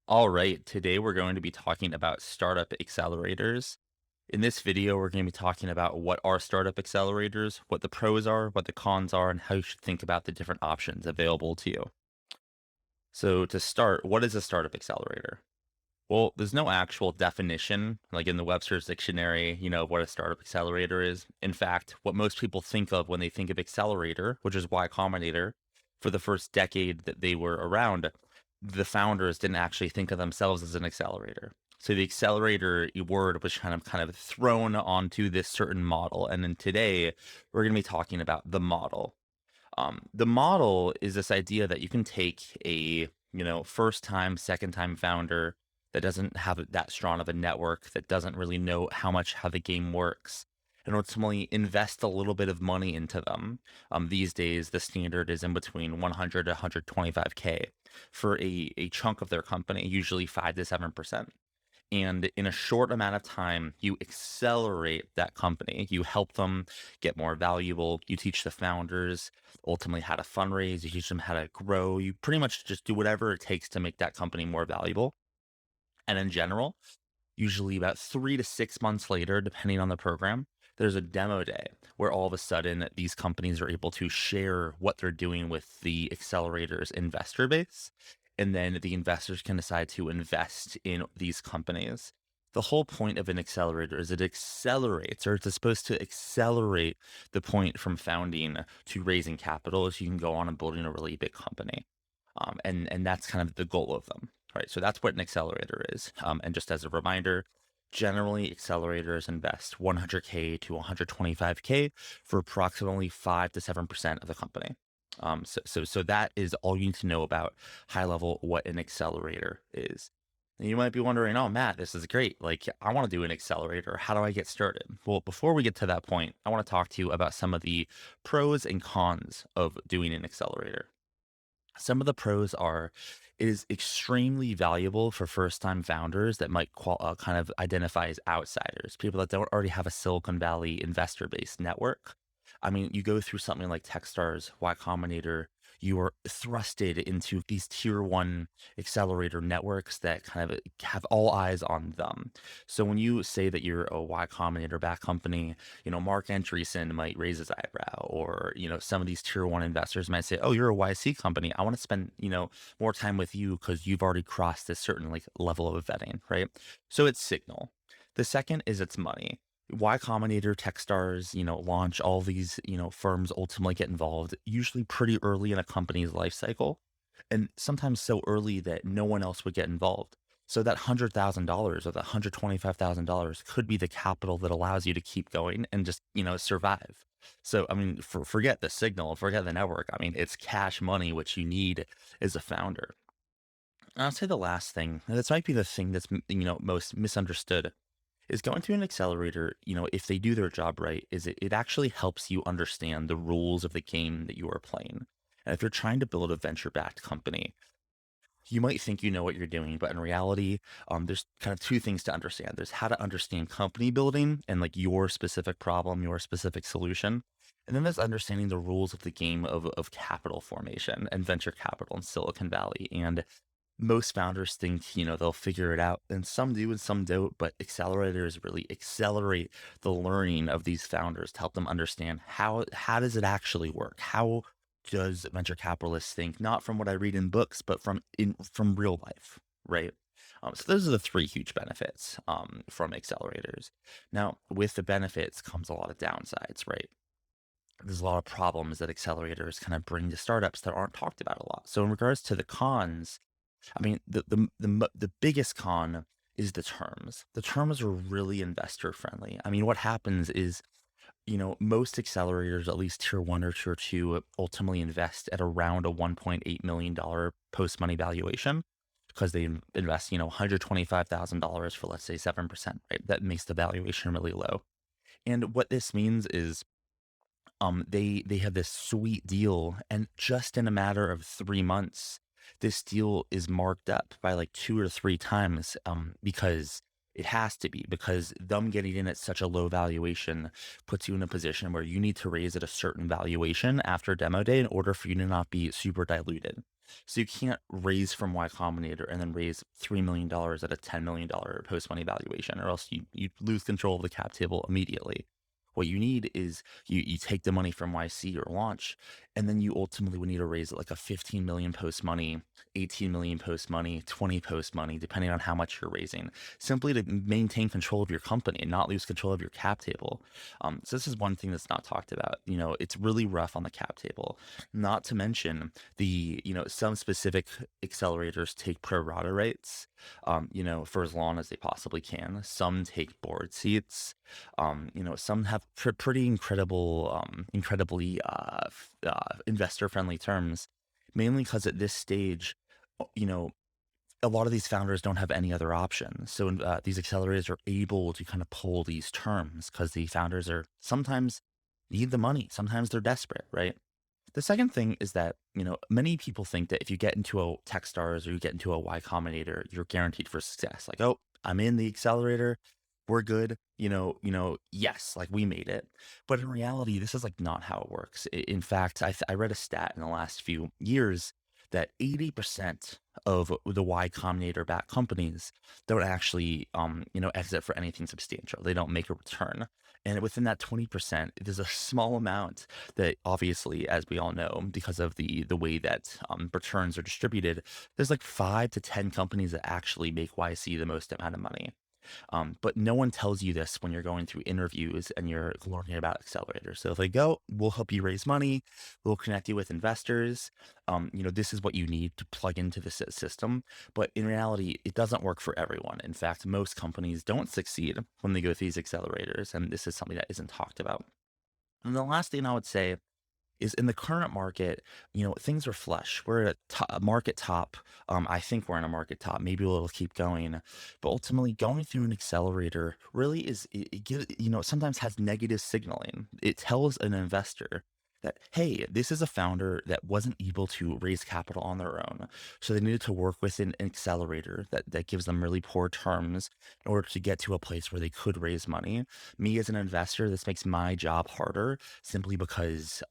All right, today we're going to be talking about startup accelerators. In this video, we're going to be talking about what are startup accelerators, what the pros are, what the cons are, and how you should think about the different options available to you. So, to start, what is a startup accelerator? Well, there's no actual definition, like in the Webster's dictionary, of what a startup accelerator is. In fact, what most people think of when they think of accelerator, which is Y Combinator, for the first decade that they were around, the founders didn't actually think of themselves as an accelerator. So the accelerator word was kind of thrown onto this certain model. And then today we're going to be talking about the model. The model is this idea that you can take a, first time, second time founder that doesn't have that strong of a network, that doesn't really know how the game works, and ultimately invest a little bit of money into them. These days, the standard is in between 100 to 125K for a chunk of their company, usually 5 to 7%. And in a short amount of time, you accelerate that company. You help them get more valuable. You teach the founders ultimately how to fundraise. You teach them how to grow. You pretty much just do whatever it takes to make that company more valuable. And in general, usually about 3 to 6 months later, depending on the program, there's a demo day where all of a sudden these companies are able to share what they're doing with the accelerator's investor base. And then the investors can decide to invest in these companies. The whole point of an accelerator is it accelerates, or it's supposed to accelerate the point from founding to raising capital so you can go on and building a really big company. And that's kind of the goal of them, right? So that's what an accelerator is. And just as a reminder, generally accelerators invest 100K to 125K for approximately 5 to 7% of the company. So that is all you need to know about high level what an accelerator is. And you might be wondering, oh, Matt, this is great. Like, I want to do an accelerator. How do I get started? Well, before we get to that point, I want to talk to you about some of the pros and cons of doing an accelerator. Some of the pros are it is extremely valuable for first-time founders that might kind of identify as outsiders, people that don't already have a Silicon Valley investor-based network. I mean, you go through something like Techstars, Y Combinator, you are thrusted into these tier one accelerator networks that kind of have all eyes on them. So when you say that you're a Y Combinator back company, Mark Andreessen might raise his eyebrow, or, some of these tier one investors might say, oh, you're a YC company. I want to spend, more time with you because you've already crossed this certain like level of vetting, right? So it's signal. The second is it's money. Y Combinator, Techstars, launch all these, firms ultimately get involved, usually pretty early in a company's life cycle, and sometimes so early that no one else would get involved. So that $100,000 or that $125,000 could be the capital that allows you to keep going and just, survive. So, I mean, forget the signal, forget the network. I mean, it's cash money, which you need as a founder. And I'll say the last thing, and this might be the thing that's, most misunderstood, is going through an accelerator, if they do their job right, is it actually helps you understand the rules of the game that you are playing. And if you're trying to build a venture-backed company, you might think you know what you're doing, but in reality, there's kind of two things to understand. There's how to understand company building and like your specific problem, your specific solution. And then there's understanding the rules of the game of capital formation and venture capital in Silicon Valley. And most founders think, they'll figure it out, and some do and some don't, but accelerators really accelerate the learning of these founders to help them understand how does it actually work? How does venture capitalists think, not from what I read in books, but from real life, right? So those are the three huge benefits from accelerators. Now, with the benefits comes a lot of downsides, right? There's a lot of problems that accelerators kind of bring to startups that aren't talked about a lot. So in regards to the cons, I mean, the biggest con is the terms. The terms are really investor friendly. I mean, what happens is, most accelerators, at least tier one or tier two, ultimately invest at around a $1.8 million post money valuation because they invest, $125,000 for, let's say, 7%, right? That makes the valuation really low. And what this means is they have this sweet deal, and just in a matter of 3 months, this deal is marked up by like 2 or 3 times, because it has to be, because them getting in at such a low valuation puts you in a position where you need to raise at a certain valuation after demo day in order for you to not be super diluted. So you can't raise from Y Combinator and then raise $3 million at a $10 million post money valuation, or else you lose control of the cap table immediately. What you need is you take the money from YC or launch, and then you ultimately would need to raise like a 15 million post money, 18 million post money, 20 post money, depending on how much you're raising, simply to maintain control of your company and not lose control of your cap table. So this is one thing that's not talked about. It's really rough on the cap table. Not to mention some specific accelerators take pro rata rates, for as long as they possibly can. Some take board seats. Some have pretty incredibly investor friendly terms, mainly because at this stage, you know, a lot of these founders don't have any other options. So these accelerators are able to kind of pull these terms because the founders are sometimes need the money, sometimes they're desperate, right? The second thing is that, many people think that if you get into a Techstars or you get into a Y Combinator, you're guaranteed for success. Like, oh, I'm in the accelerator, we're good. Yes, like we made it. But in reality, this is like not how it works. In fact, I read a stat in the last few years that 80% of the Y Combinator backed companies don't actually, exit for anything substantial. They don't make a return. And within that 20%, there's a small amount that obviously, as we all know, because of the way that returns are distributed, there's like 5 to 10 companies that actually make YC the most amount of money. But no one tells you this when you're going through interviews and you're learning about accelerators. So if they go, we'll help you raise money, we'll connect you with investors. This is what you need to plug into the system. But in reality, it doesn't work for everyone. In fact, most companies don't succeed when they go through these accelerators, and this is something that isn't talked about. And the last thing I would say is in the current market, things are flush. We're at a market top. I think we're in a market top. Maybe we'll keep going, but ultimately, going through an accelerator really is it gives sometimes has negative signaling. It tells an investor that, hey, this is a founder that wasn't able to raise capital on their own, so they needed to work with an accelerator that gives them really poor terms in order to get to a place where they could raise money. Me as an investor, this makes my job harder simply because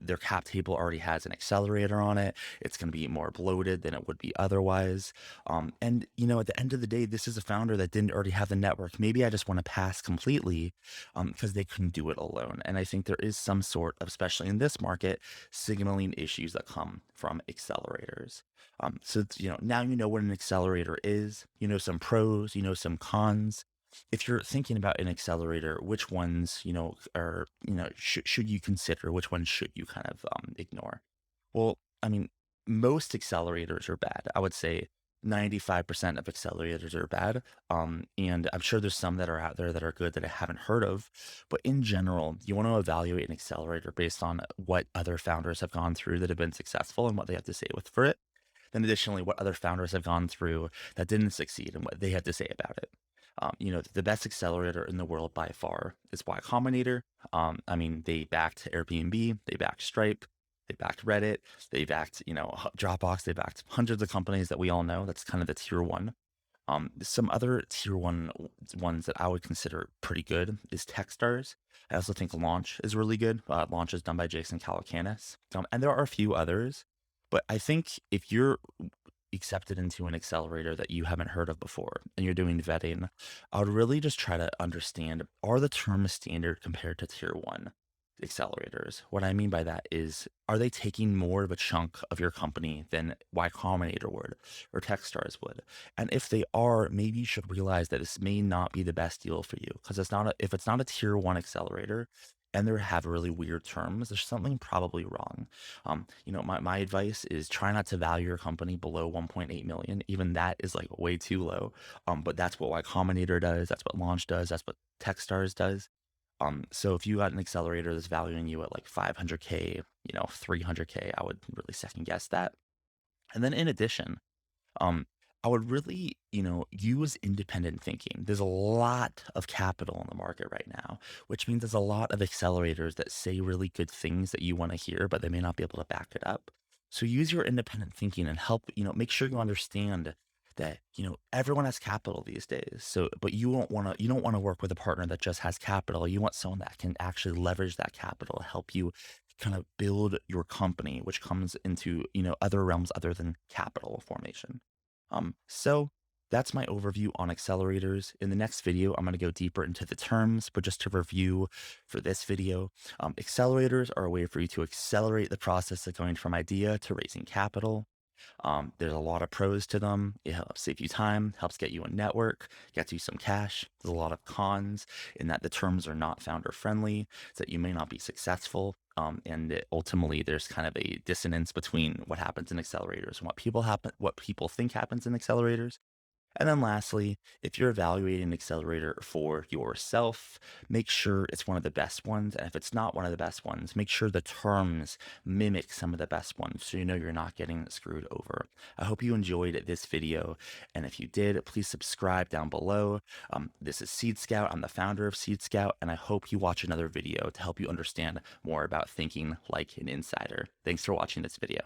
their cap table already has an accelerator on it. It's going to be more bloated than it would be otherwise. And at the end of the day, this is a founder that didn't already have the network. Maybe I just want to pass completely because they couldn't do it alone. And I think there is some sort of, especially in this market, signaling issues that come from accelerators. Now you know what an accelerator is, some pros, some cons. If you're thinking about an accelerator, which ones, should you consider? Which ones should you kind of ignore? Well, I mean, most accelerators are bad. I would say 95% of accelerators are bad. And I'm sure there's some that are out there that are good that I haven't heard of. But in general, you want to evaluate an accelerator based on what other founders have gone through that have been successful and what they have to say with for it. Then additionally, what other founders have gone through that didn't succeed and what they had to say about it. The best accelerator in the world by far is Y Combinator. They backed Airbnb, they backed Stripe, they backed Reddit, they backed, Dropbox, they backed hundreds of companies that we all know. That's kind of the tier one. Some other tier one ones that I would consider pretty good is Techstars. I also think Launch is really good. Launch is done by Jason Calacanis. And there are a few others, but I think if you're accepted into an accelerator that you haven't heard of before and you're doing vetting, I would really just try to understand, are the terms standard compared to tier one accelerators? What I mean by that is, are they taking more of a chunk of your company than Y Combinator would or Techstars would? And if they are, maybe you should realize that this may not be the best deal for you because if it's not a tier one accelerator and they have really weird terms, there's something probably wrong. My advice is try not to value your company below 1.8 million. Even that is like way too low. But that's what Y Combinator does. That's what Launch does. That's what Techstars does. So if you got an accelerator that's valuing you at like 500K, 300K, I would really second guess that. And then in addition, um, I would really, use independent thinking. There's a lot of capital in the market right now, which means there's a lot of accelerators that say really good things that you want to hear, but they may not be able to back it up. So use your independent thinking and help, make sure you understand that, everyone has capital these days. So, but you don't want to work with a partner that just has capital. You want someone that can actually leverage that capital, help you kind of build your company, which comes into, other realms other than capital formation. So that's my overview on accelerators. In the next video, I'm going to go deeper into the terms, but just to review for this video, accelerators are a way for you to accelerate the process of going from idea to raising capital. There's a lot of pros to them. It helps save you time, helps get you a network, gets you some cash. There's a lot of cons in that the terms are not founder friendly, so that you may not be successful. Ultimately, there's kind of a dissonance between what happens in accelerators and what people think happens in accelerators. And then lastly, if you're evaluating an accelerator for yourself, make sure it's one of the best ones. And if it's not one of the best ones, make sure the terms mimic some of the best ones so you know you're not getting screwed over. I hope you enjoyed this video. And if you did, please subscribe down below. This is Seed Scout. I'm the founder of Seed Scout, and I hope you watch another video to help you understand more about thinking like an insider. Thanks for watching this video.